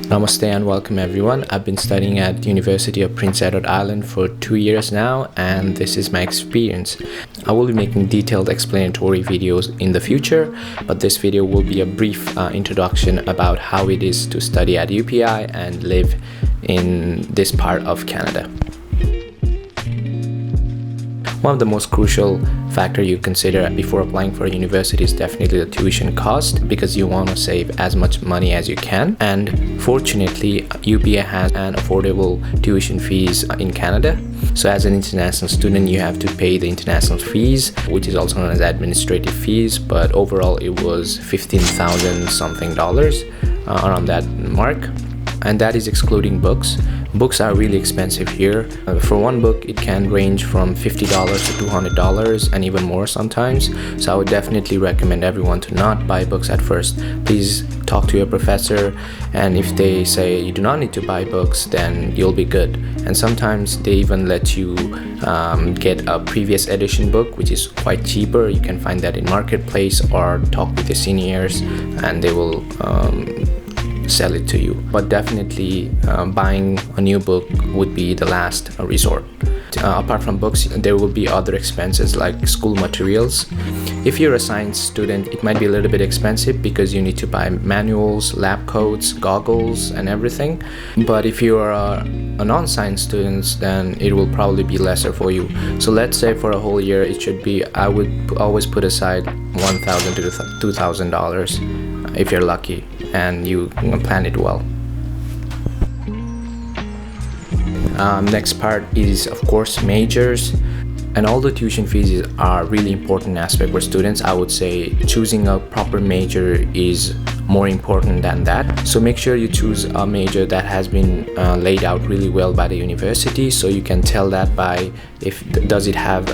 Namaste and welcome everyone. I've been studying at the University of Prince Edward Island for 2 years now, and this is my experience. I will be making detailed explanatory videos in the future, but this video will be a brief introduction about how it is to study at UPI and live in this part of Canada. One of the most crucial factors you consider before applying for a university is definitely the tuition cost, because you want to save as much money as you can. And fortunately, UPI has an affordable tuition fees in Canada. So as an international student, you have to pay the international fees, which is also known as administrative fees, but overall it was $15,000 something, around that mark. And that is excluding books. Books are really expensive here. For one book, it can range from $50 to $200 and even more sometimes. So I would definitely recommend everyone to not buy books at first. Please talk to your professor, and if they say you do not need to buy books, then you'll be good. And sometimes they even let you get a previous edition book, which is quite cheaper. You can find that in Marketplace, or talk with the seniors and they will sell it to you. But definitely buying a new book would be the last resort. Apart from books, there will be other expenses like school materials. If you're a science student, it might be a little bit expensive because you need to buy manuals, lab coats, goggles and everything. But if you are a non-science student, then it will probably be lesser for you. So let's say for a whole year, it should be, I would always put aside $1,000 to $2,000 if you're lucky and you plan it well. Next part is, of course, majors. And all the tuition fees are really important aspect for students. I would say choosing a proper major is more important than that. So make sure you choose a major that has been laid out really well by the university, so you can tell that by does it have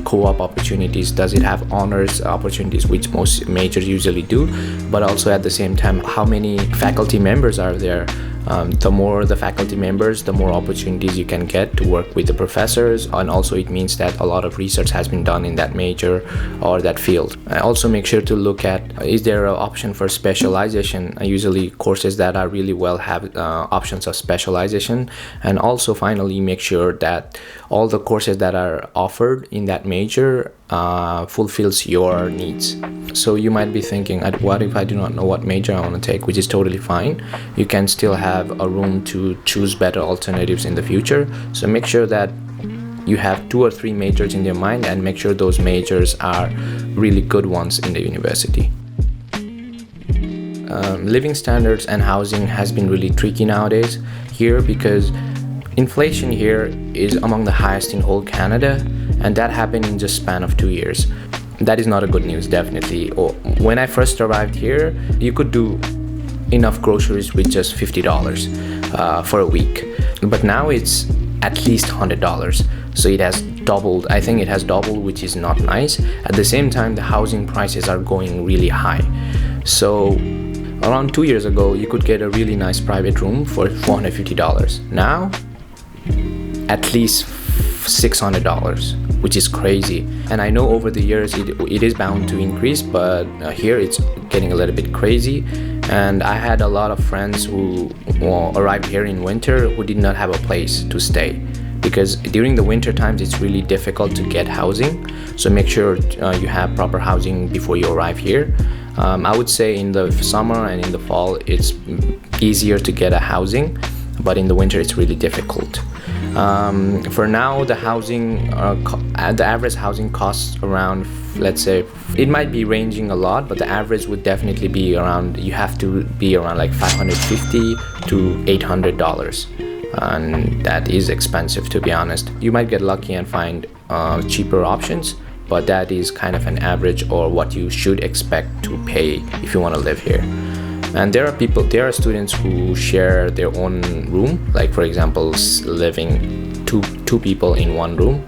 co-op opportunities, does it have honors opportunities, which most majors usually do, but also at the same time, how many faculty members are there. The more the faculty members, the more opportunities you can get to work with the professors, and also it means that a lot of research has been done in that major or that field. Also make sure to look at, is there an option for specialization? Usually courses that are really well have options of specialization. And also finally, make sure that all the courses that are offered in that major fulfills your needs. So you might be thinking, what if I do not know what major I want to take, which is totally fine. You can still have a room to choose better alternatives in the future. So make sure that you have 2 or 3 majors in your mind, and make sure those majors are really good ones in the university. Living standards and housing has been really tricky nowadays here, because inflation here is among the highest in whole Canada, and that happened in just span of 2 years. That is not a good news, definitely. When I first arrived here, you could do enough groceries with just $50 for a week, but now it's at least $100. So it has doubled. I think it has doubled, which is not nice. At the same time, the housing prices are going really high. So around 2 years ago, you could get a really nice private room for $450. Now, at least $600, which is crazy. And I know over the years it is bound to increase, but here it's getting a little bit crazy. And I had a lot of friends who arrived here in winter who did not have a place to stay, because during the winter times it's really difficult to get housing. So make sure you have proper housing before you arrive here. I would say in the summer and in the fall it's easier to get a housing, but in the winter it's really difficult. For now, the housing, the average housing costs around, let's say, it might be ranging a lot, but the average would definitely be around, you have to be around like $550 to $800. And that is expensive, to be honest. You might get lucky and find cheaper options, but that is kind of an average, or what you should expect to pay if you want to live here. And there are students who share their own room, like for example, living two people in one room,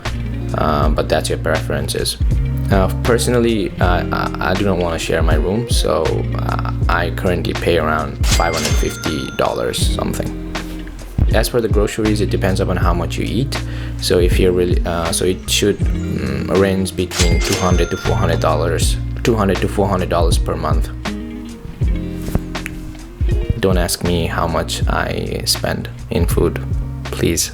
but that's your preferences. Personally, I do not want to share my room, so I currently pay around $550 something. As for the groceries, it depends upon how much you eat. So if you're really, so it should range between $200 to $400 per month. don't ask me how much I spend in food, please.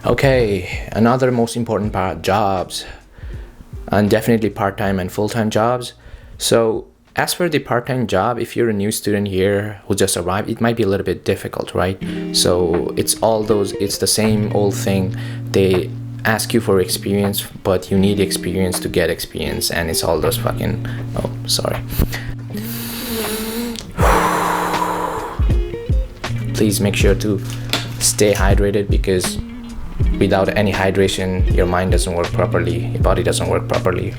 Okay, another most important part, jobs, and definitely part-time and full-time jobs. So as for the part-time job, if you're a new student here who just arrived, it might be a little bit difficult, right? So it's the same old thing. They ask you for experience, but you need experience to get experience, and it's all those fucking, oh, sorry. Please make sure to stay hydrated, because without any hydration, your mind doesn't work properly, your body doesn't work properly.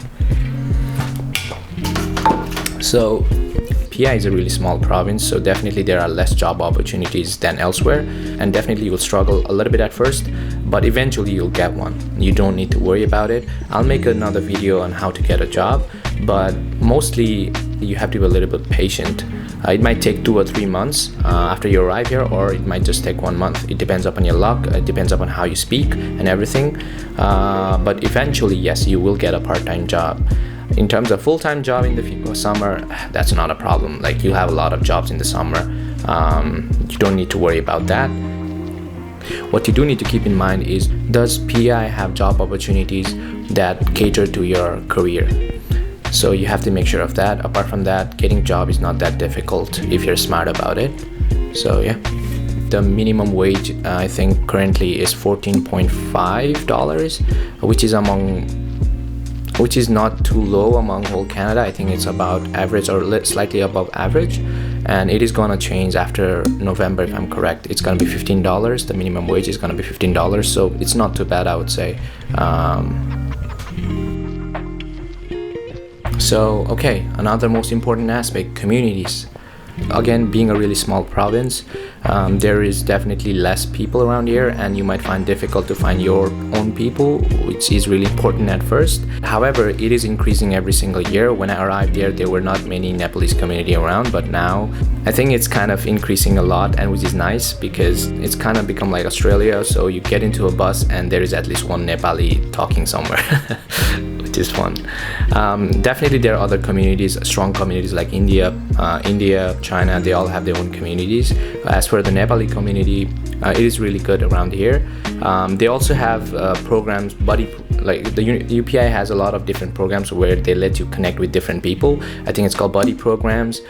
So PI is a really small province, so definitely there are less job opportunities than elsewhere, and definitely you'll struggle a little bit at first, but eventually you'll get one. You don't need to worry about it. I'll make another video on how to get a job, but mostly you have to be a little bit patient. It might take 2 or 3 months after you arrive here, or it might just take 1 month. It depends upon your luck, it depends upon how you speak and everything, but eventually, yes, you will get a part-time job. In terms of full-time job in the summer, that's not a problem. Like, you have a lot of jobs in the summer. You don't need to worry about that. What you do need to keep in mind is, does PI have job opportunities that cater to your career? So you have to make sure of that. Apart from that, getting job is not that difficult if you're smart about it. So yeah. The minimum wage, I think currently is $14.5, which is not too low among whole Canada. I think it's about average or slightly above average, and it is gonna change after November, if I'm correct. It's gonna be $15. The minimum wage is gonna be $15, so it's not too bad, I would say. So okay, another most important aspect, communities. Again, being a really small province, there is definitely less people around here, and you might find difficult to find your own people, which is really important at first. However, it is increasing every single year. When I arrived there were not many Nepalese community around, but now I think it's kind of increasing a lot, and which is nice because it's kind of become like Australia. So you get into a bus and there is at least one Nepali talking somewhere. Which is fun. Definitely there are other communities, strong communities like India, China, they all have their own communities. As for the Nepali community, it is really good around here. They also have programs, like the UPI has a lot of different programs where they let you connect with different people. I think it's called buddy programs.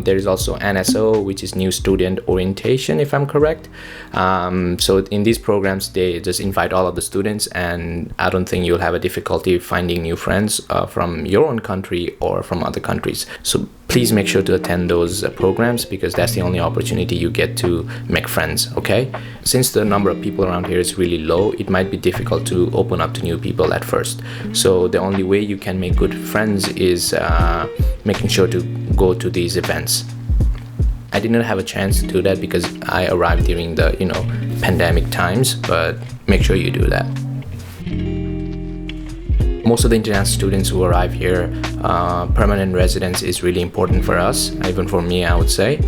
There is also NSO, which is New Student Orientation, if I'm correct. So in these programs, they just invite all of the students, and I don't think you'll have a difficulty finding new friends from your own country or from other countries. So please make sure to attend those programs, because that's the only opportunity you get to make friends, okay? Since the number of people around here is really low, it might be difficult to open up to new people at first. So the only way you can make good friends is making sure to go to these events. I did not have a chance to do that because I arrived during the, pandemic times, but make sure you do that. Most of the international students who arrive here, permanent residence is really important for us, even for me, I would say.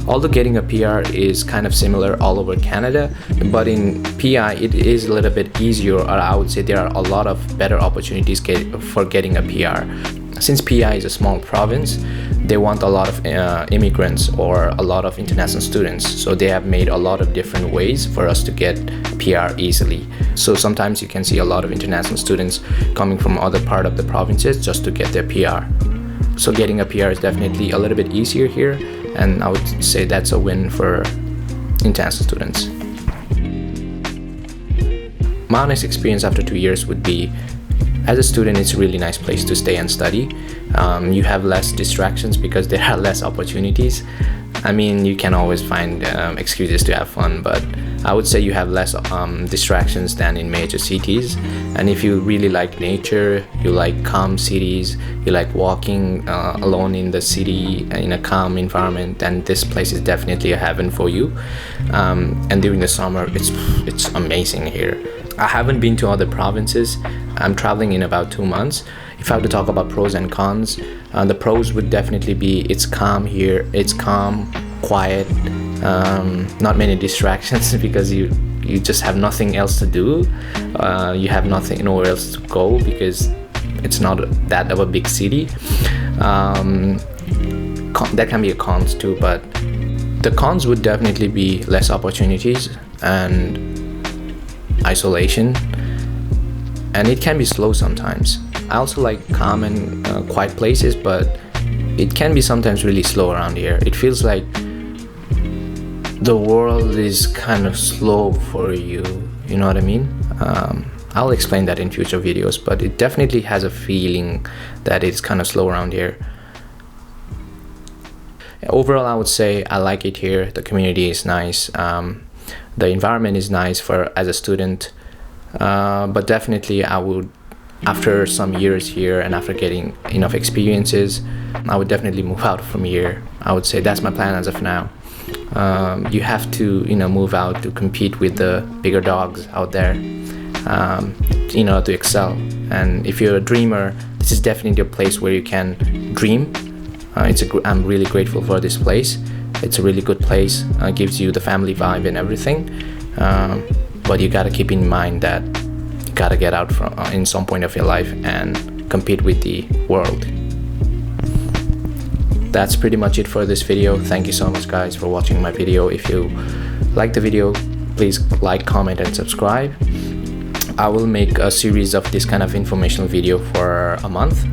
Although getting a PR is kind of similar all over Canada, but in PI it is a little bit easier, or I would say there are a lot of better opportunities for getting a PR. Since PI is a small province, they want a lot of immigrants or a lot of international students, so they have made a lot of different ways for us to get PR easily. So sometimes you can see a lot of international students coming from other part of the provinces just to get their PR. So getting a PR is definitely a little bit easier here, and I would say that's a win for international students. My honest experience after 2 years would be, as a student, it's a really nice place to stay and study. You have less distractions because there are less opportunities. I mean, you can always find excuses to have fun, but I would say you have less distractions than in major cities. And if you really like nature, you like calm cities, you like walking alone in the city in a calm environment, then this place is definitely a heaven for you. And during the summer, it's amazing here. I haven't been to other provinces. I'm traveling in about 2 months. If I have to talk about pros and cons, the pros would definitely be it's calm here. It's calm, quiet, not many distractions because you just have nothing else to do. You have nowhere else to go because it's not that of a big city. That can be a cons too, but the cons would definitely be less opportunities and isolation, and it can be slow sometimes. I also like calm and quiet places, but it can be sometimes really slow around here. It feels like the world is kind of slow for you, you know what I mean? I'll explain that in future videos, but it definitely has a feeling that it's kind of slow around here. Overall, I would say I like it here. The community is nice. The environment is nice for as a student, but definitely I would, after some years here and after getting enough experiences, I would definitely move out from here. I would say that's my plan as of now. You have to, move out to compete with the bigger dogs out there, to excel. And if you're a dreamer, this is definitely a place where you can dream. I'm really grateful for this place. It's a really good place. Gives you the family vibe and everything. But you gotta keep in mind that you gotta get out from in some point of your life and compete with the world. That's pretty much it for this video. Thank you so much, guys, for watching my video. If you like the video, please like, comment, and subscribe. I will make a series of this kind of informational video for a month,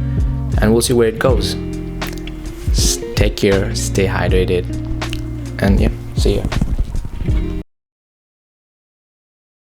and we'll see where it goes. Take care, stay hydrated, and yeah, see ya.